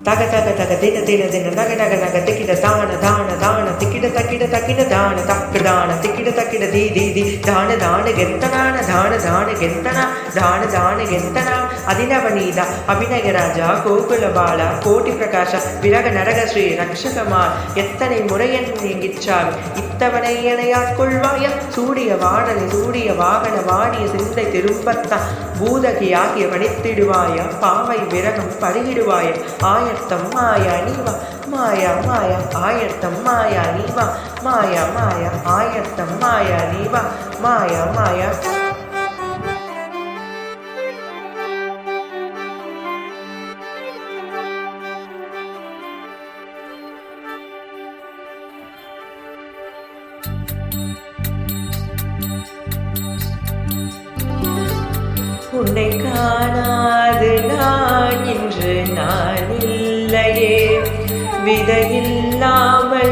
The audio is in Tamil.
Taga taga taga dina dina dina naga naga naga tikida dana dana dana tikida takida dana takadana tikida takida di dana dana gentana dana dana gentana dana dana gentana adinavanida abhinaya raja kokula bala koti prakasha viraga naraga sri rakshakama எத்தனை முறையன் நீங்கிச்சால் இத்தவனை எனையாட்கொள்வாய சூடிய வாடலை சூடிய வாகன வாடிய சிந்தை திரும்பத்தான் பூதகியாகிய பணித்திடுவாய பாவை விரகம் பருகிடுவாய ஆயத்தம் மாயா நீவா மாயா மாயா ஆயத்தம் மாயா நீவா மாயா மாயா ஆயத்தம் மாயா நீவா மாயா மாயா உன்னை காணாது நான் இன்று நான் இல்லையே விதையில்லாமல்